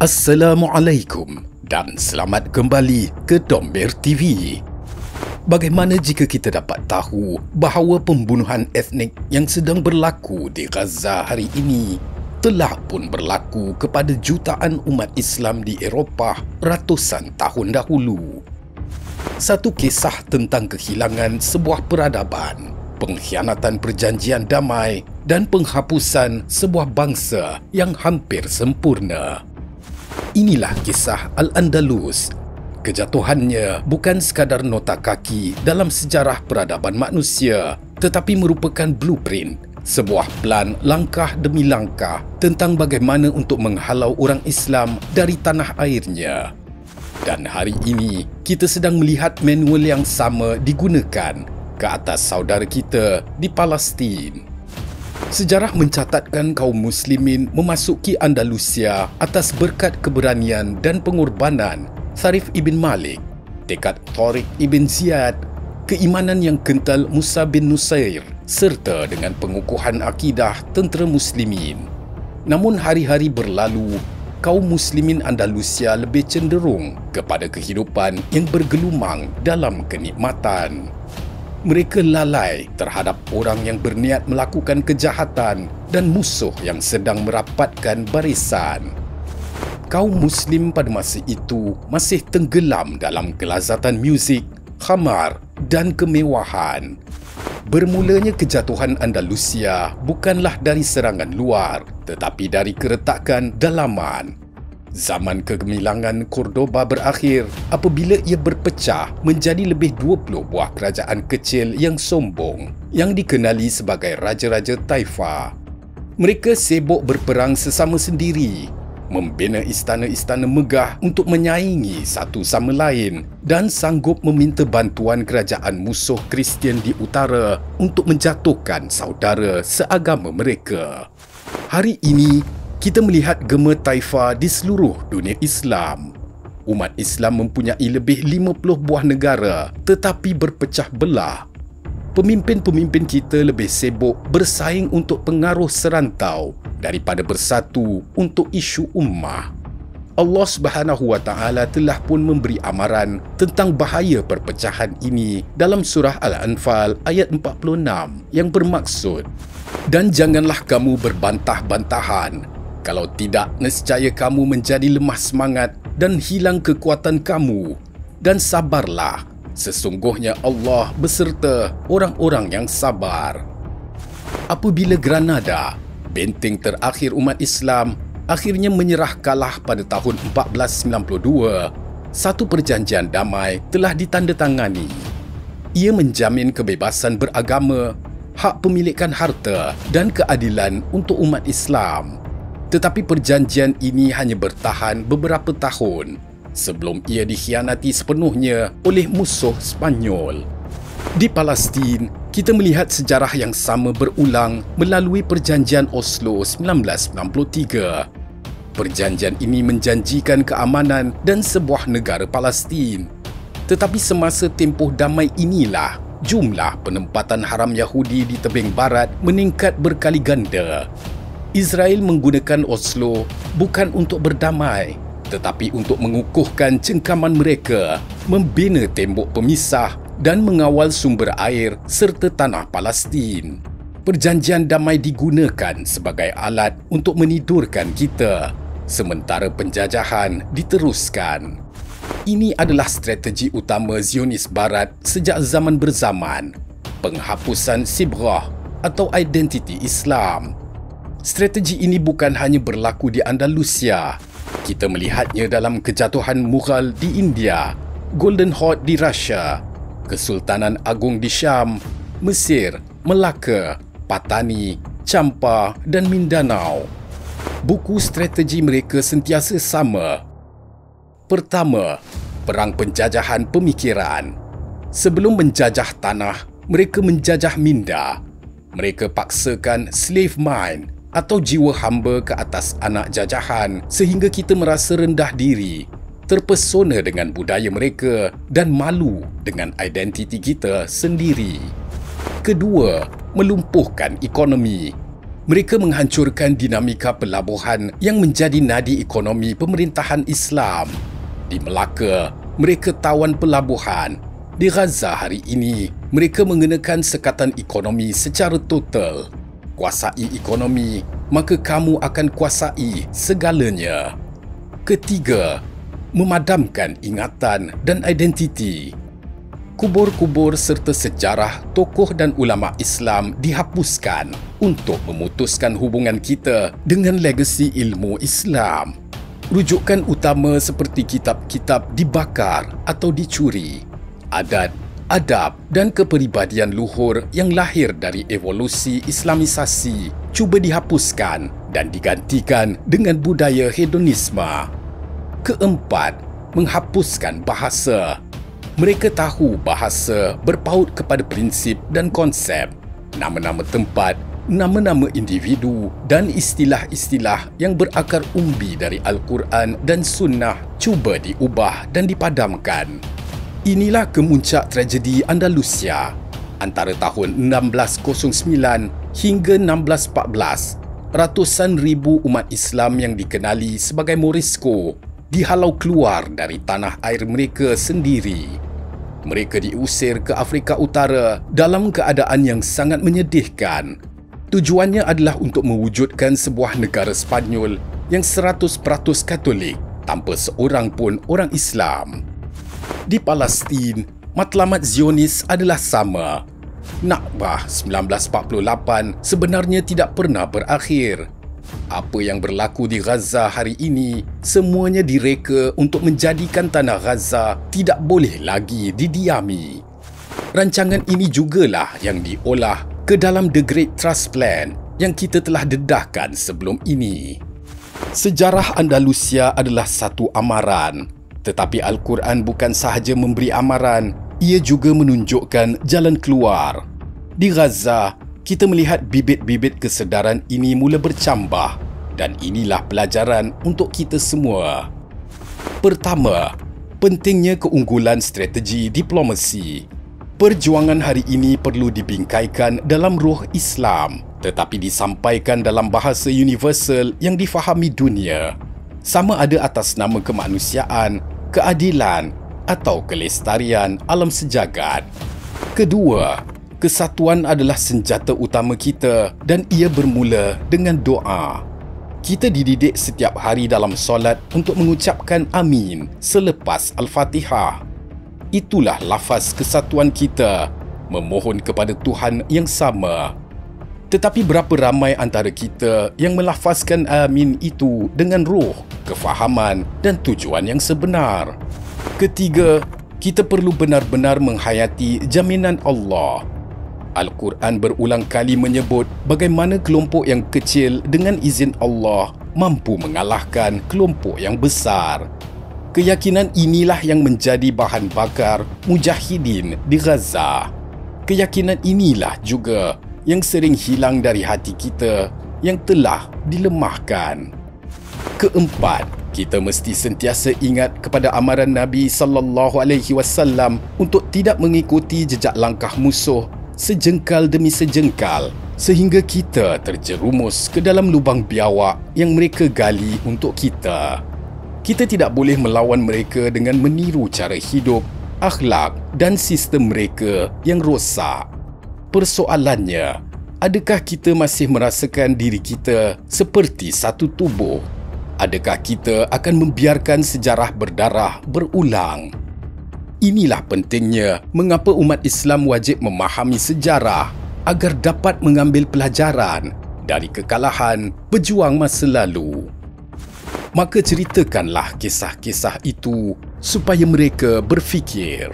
Assalamualaikum dan selamat kembali ke Domber TV. Bagaimana jika kita dapat tahu bahawa pembunuhan etnik yang sedang berlaku di Gaza hari ini telah pun berlaku kepada jutaan umat Islam di Eropah ratusan tahun dahulu. Satu kisah tentang kehilangan sebuah peradaban, pengkhianatan perjanjian damai dan penghapusan sebuah bangsa yang hampir sempurna. Inilah kisah Al-Andalus. Kejatuhannya bukan sekadar nota kaki dalam sejarah peradaban manusia, tetapi merupakan blueprint, sebuah plan langkah demi langkah tentang bagaimana untuk menghalau orang Islam dari tanah airnya. Dan hari ini, kita sedang melihat manual yang sama digunakan ke atas saudara kita di Palestin. Sejarah mencatatkan kaum muslimin memasuki Andalusia atas berkat keberanian dan pengorbanan Tharif ibn Malik, tekad Tariq ibn Ziyad, keimanan yang kental Musa bin Nusair serta dengan pengukuhan akidah tentera muslimin. Namun hari-hari berlalu, kaum muslimin Andalusia lebih cenderung kepada kehidupan yang bergelumang dalam kenikmatan. Mereka lalai terhadap orang yang berniat melakukan kejahatan dan musuh yang sedang merapatkan barisan. Kaum Muslim pada masa itu masih tenggelam dalam kelazatan muzik, khamar dan kemewahan. Bermulanya kejatuhan Andalusia bukanlah dari serangan luar, tetapi dari keretakan dalaman. Zaman kegemilangan Cordoba berakhir apabila ia berpecah menjadi lebih 20 buah kerajaan kecil yang sombong yang dikenali sebagai Raja-Raja Taifa. Mereka sibuk berperang sesama sendiri, membina istana-istana megah untuk menyaingi satu sama lain dan sanggup meminta bantuan kerajaan musuh Kristian di utara untuk menjatuhkan saudara seagama mereka. Hari ini, kita melihat gema Taifa di seluruh dunia Islam. Umat Islam mempunyai lebih 50 buah negara tetapi berpecah belah. Pemimpin-pemimpin kita lebih sibuk bersaing untuk pengaruh serantau daripada bersatu untuk isu ummah. Allah Subhanahu wa Ta'ala telah pun memberi amaran tentang bahaya perpecahan ini dalam surah Al-Anfal ayat 46 yang bermaksud, "Dan janganlah kamu berbantah-bantahan. Kalau tidak, nescaya kamu menjadi lemah semangat dan hilang kekuatan kamu. Dan sabarlah, sesungguhnya Allah beserta orang-orang yang sabar." Apabila Granada, benteng terakhir umat Islam, akhirnya menyerah kalah pada tahun 1492, satu perjanjian damai telah ditandatangani. Ia menjamin kebebasan beragama, hak pemilikan harta dan keadilan untuk umat Islam. Tetapi perjanjian ini hanya bertahan beberapa tahun sebelum ia dikhianati sepenuhnya oleh musuh Spanyol. Di Palestin, kita melihat sejarah yang sama berulang melalui Perjanjian Oslo 1993. Perjanjian ini menjanjikan keamanan dan sebuah negara Palestin. Tetapi semasa tempoh damai inilah, jumlah penempatan haram Yahudi di tebing barat meningkat berkali ganda. Israel menggunakan Oslo bukan untuk berdamai, tetapi untuk mengukuhkan cengkaman mereka, membina tembok pemisah dan mengawal sumber air serta tanah Palestin. Perjanjian damai digunakan sebagai alat untuk menidurkan kita, sementara penjajahan diteruskan. Ini adalah strategi utama Zionis Barat sejak zaman berzaman, penghapusan Sibrah atau identiti Islam. Strategi ini bukan hanya berlaku di Andalusia. Kita melihatnya dalam kejatuhan Mughal di India, Golden Horde di Rusia, Kesultanan Agung di Syam, Mesir, Melaka, Patani, Champa dan Mindanao. Buku strategi mereka sentiasa sama. Pertama, perang penjajahan pemikiran. Sebelum menjajah tanah, mereka menjajah minda. Mereka paksakan slave mind atau jiwa hamba ke atas anak jajahan sehingga kita merasa rendah diri, terpesona dengan budaya mereka dan malu dengan identiti kita sendiri. Kedua, melumpuhkan ekonomi. Mereka menghancurkan dinamika pelabuhan yang menjadi nadi ekonomi pemerintahan Islam. Di Melaka, mereka tawan pelabuhan. Di Gaza hari ini, mereka mengenakan sekatan ekonomi secara total. Kuasai ekonomi, maka kamu akan kuasai segalanya. Ketiga, memadamkan ingatan dan identiti. Kubur-kubur serta sejarah tokoh dan ulama Islam dihapuskan untuk memutuskan hubungan kita dengan legasi ilmu Islam. Rujukan utama seperti kitab-kitab dibakar atau dicuri. Adat, adab dan kepribadian luhur yang lahir dari evolusi Islamisasi cuba dihapuskan dan digantikan dengan budaya hedonisme. Keempat, menghapuskan bahasa. Mereka tahu bahasa berpaut kepada prinsip dan konsep, nama-nama tempat, nama-nama individu dan istilah-istilah yang berakar umbi dari Al-Quran dan Sunnah cuba diubah dan dipadamkan. Inilah kemuncak tragedi Andalusia. Antara tahun 1609 hingga 1614, ratusan ribu umat Islam yang dikenali sebagai Morisco dihalau keluar dari tanah air mereka sendiri. Mereka diusir ke Afrika Utara dalam keadaan yang sangat menyedihkan. Tujuannya adalah untuk mewujudkan sebuah negara Sepanyol yang 100% Katolik tanpa seorang pun orang Islam. Di Palestin, matlamat Zionis adalah sama. Nakbah 1948 sebenarnya tidak pernah berakhir. Apa yang berlaku di Gaza hari ini semuanya direka untuk menjadikan tanah Gaza tidak boleh lagi didiami. Rancangan ini jugalah yang diolah ke dalam The Great Trust Plan yang kita telah dedahkan sebelum ini. Sejarah Andalusia adalah satu amaran, tetapi Al-Quran bukan sahaja memberi amaran, ia juga menunjukkan jalan keluar. Di Gaza, kita melihat bibit-bibit kesedaran ini mula bercambah dan inilah pelajaran untuk kita semua. Pertama, pentingnya keunggulan strategi diplomasi. Perjuangan hari ini perlu dibingkaikan dalam ruh Islam tetapi disampaikan dalam bahasa universal yang difahami dunia. Sama ada atas nama kemanusiaan, keadilan atau kelestarian alam sejagat. Kedua, kesatuan adalah senjata utama kita dan ia bermula dengan doa. Kita dididik setiap hari dalam solat untuk mengucapkan amin selepas Al-Fatihah. Itulah lafaz kesatuan kita, memohon kepada Tuhan yang sama. Tetapi berapa ramai antara kita yang melafazkan amin itu dengan roh, kefahaman dan tujuan yang sebenar? Ketiga, kita perlu benar-benar menghayati jaminan Allah. Al-Quran berulang kali menyebut bagaimana kelompok yang kecil dengan izin Allah mampu mengalahkan kelompok yang besar. Keyakinan inilah yang menjadi bahan bakar mujahidin di Gaza. Keyakinan inilah juga yang sering hilang dari hati kita yang telah dilemahkan. Keempat, kita mesti sentiasa ingat kepada amaran Nabi SAW untuk tidak mengikuti jejak langkah musuh sejengkal demi sejengkal sehingga kita terjerumus ke dalam lubang biawak yang mereka gali untuk kita. Kita tidak boleh melawan mereka dengan meniru cara hidup, akhlak dan sistem mereka yang rosak. Persoalannya, adakah kita masih merasakan diri kita seperti satu tubuh? Adakah kita akan membiarkan sejarah berdarah berulang? Inilah pentingnya mengapa umat Islam wajib memahami sejarah agar dapat mengambil pelajaran dari kekalahan pejuang masa lalu. Maka ceritakanlah kisah-kisah itu supaya mereka berfikir.